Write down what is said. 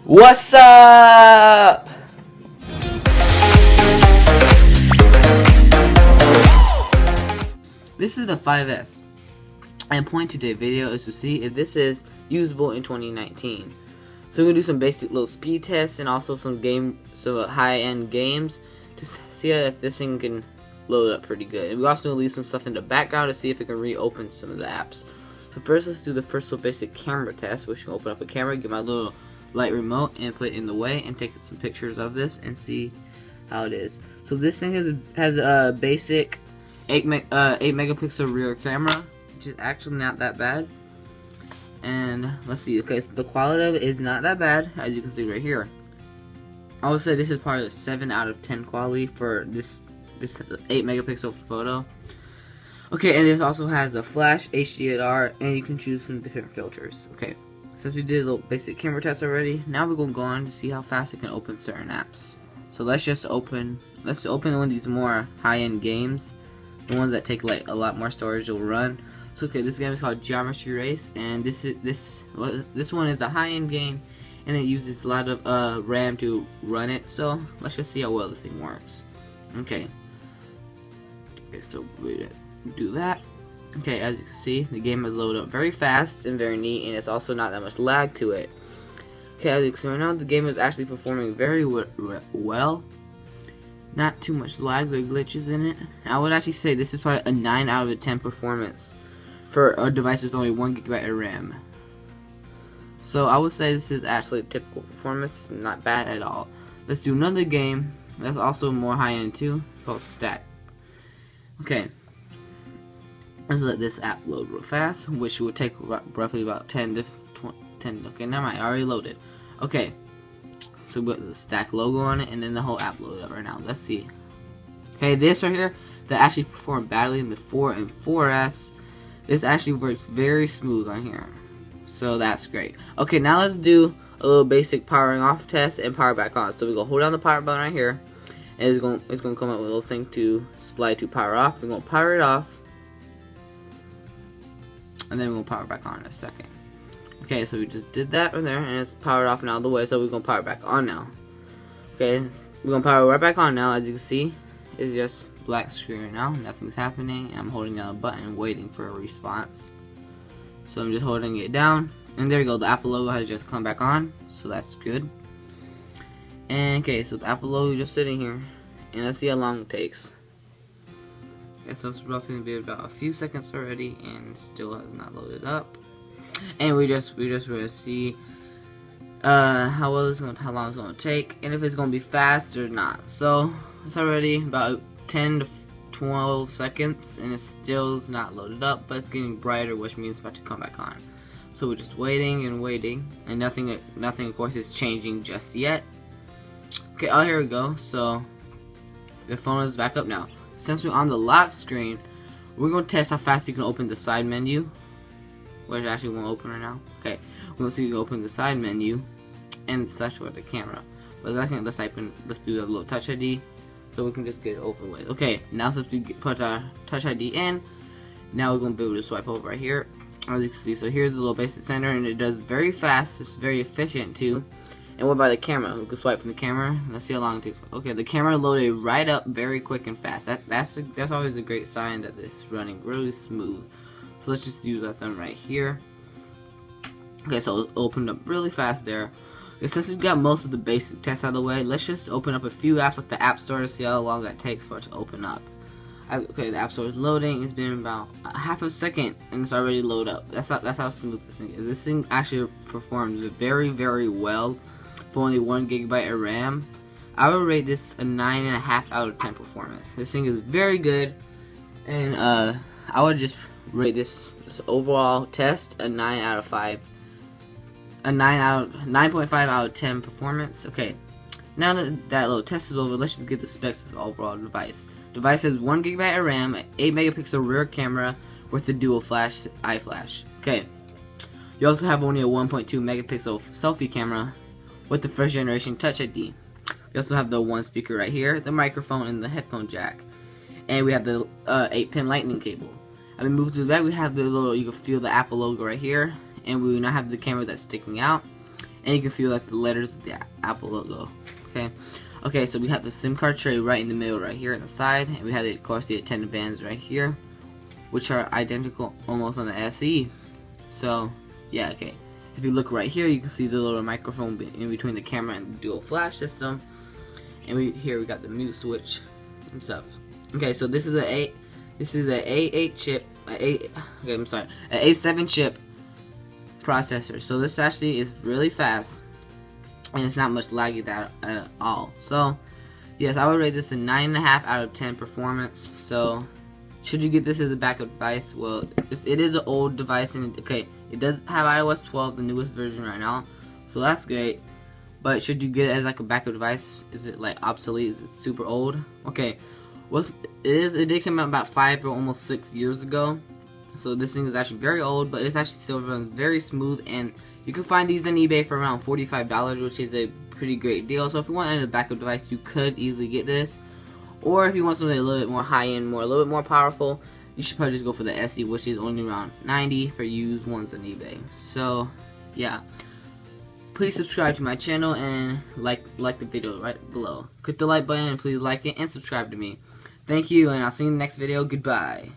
What's up? This is the 5S, and point today's video is to see if this is usable in 2019. So we're gonna do some basic little speed tests and also some high-end games to see if this thing can load up pretty good. And we're also gonna leave some stuff in the background to see if it can reopen some of the apps. So first, let's do the first little basic camera test, which will open up a camera, get my little light remote and put it in the way and take some pictures of this and see how it is. So this thing has a basic 8 megapixel rear camera, which is actually not that bad. And let's see, okay, so the quality of it is not that bad, as you can see right here. I would say this is probably a 7 out of 10 quality for this 8 megapixel photo. Okay, and this also has a flash, HDR, and you can choose some different filters. Okay, since we did a little basic camera test already, now we're gonna go on to see how fast it can open certain apps. So let's open one of these more high-end games, the ones that take like a lot more storage to run. So okay, this game is called Geometry Race, and this one is a high-end game, and it uses a lot of RAM to run it. So let's just see how well this thing works. Okay, so we do that. Okay, as you can see, the game has loaded up very fast and very neat, and it's also not that much lag to it. Okay, as you can see right now, the game is actually performing very well. Not too much lags or glitches in it. I would actually say this is probably a 9 out of 10 performance for a device with only 1 GB of RAM. So I would say this is actually typical performance, not bad at all. Let's do another game that's also more high-end too, called Stack. Okay. Let's let this app load real fast, which would take roughly about 10 to 20. Okay, never mind, I already loaded. Okay, so we got the Stack logo on it, and then the whole app loaded up right now. Let's see. Okay, this right here, that actually performed badly in the 4 and 4S. This actually works very smooth on here, so that's great. Okay, now let's do a little basic powering off test and power back on. So we're gonna hold down the power button right here, and it's gonna come up with a little thing to slide to power off. We're gonna power it off, and then we'll power back on in a second. Okay, so we just did that right there, and it's powered off and out of the way, so we're gonna power back on now. Okay, we're gonna power right back on now. As you can see, it's just black screen right now, nothing's happening, and I'm holding down a button waiting for a response. So I'm just holding it down, and there you go, the Apple logo has just come back on, so that's good. And okay, so the Apple logo is just sitting here, and let's see how long it takes. Okay, so it's roughly gonna be about a few seconds already, and still has not loaded up. And we just gonna see how long it's gonna take, and if it's gonna be fast or not. So it's already about 10 to 12 seconds, and it still is not loaded up, but it's getting brighter, which means it's about to come back on. So we're just waiting and waiting, and nothing of course is changing just yet. Okay, oh, here we go. So the phone is back up now. Since we're on the lock screen, we're going to test how fast you can open the side menu, which actually won't open right now. Okay, we're going to see you can open the side menu and search for the camera. But let's do a little Touch ID, so we can just get it over with. Okay, now since we put our Touch ID in, now we're going to be able to swipe over right here. As you can see, so here's the little basic center, and it does very fast. It's very efficient too. And what about the camera? We can swipe from the camera. Let's see how long it takes. Okay, the camera loaded right up very quick and fast. That's always a great sign that it's running really smooth. So let's just use our thumb right here. Okay, so it opened up really fast there. Okay, since we've got most of the basic tests out of the way, let's just open up a few apps like the App Store to see how long that takes for it to open up. Okay, the App Store is loading. It's been about half a second, and it's already loaded up. That's how smooth this thing is. This thing actually performs very, very well. For only 1 GB of RAM, I would rate this a 9.5 out of 10 performance. This thing is very good, and I would just rate this overall test a 9 out of 5, a 9.5 out of 10 performance. Okay, now that that little test is over, let's just get the specs of the overall device. Device has 1 GB of RAM, 8 megapixel rear camera with the dual flash iFlash. Okay, you also have only a 1.2 megapixel selfie camera with the first generation Touch ID. We also have the one speaker right here, the microphone, and the headphone jack. And we have the 8-pin lightning cable. And we move to the back, we have the little, you can feel the Apple logo right here. And we now have the camera that's sticking out. and you can feel like the letters of the Apple logo. Okay, so we have the SIM card tray right in the middle, right here on the side, and we have, of course, the attendant bands right here, which are identical almost on the SE. So, yeah, okay. If you look right here, you can see the little microphone in between the camera and the dual flash system. And here we got the mute switch and stuff. Okay, so this is a A8 chip, an A7 chip processor. So this actually is really fast, and it's not much laggy at all. So yes, I would rate this a 9.5 out of 10 performance. So should you get this as a backup device? Well, it is an old device, and okay, it does have iOS 12, the newest version right now, so that's great. But should you get it as like a backup device? Is it like obsolete? Is it super old? Okay, well, it did come out about 5 or almost 6 years ago. So this thing is actually very old, but it's actually still runs very smooth, and you can find these on eBay for around $45, which is a pretty great deal. So if you want a backup device, you could easily get this. Or if you want something a little bit more high-end, a little bit more powerful, you should probably just go for the SE, which is only around $90 for used ones on eBay. So yeah, please subscribe to my channel and like the video right below. Click the like button and please like it and subscribe to me. Thank you, and I'll see you in the next video. Goodbye.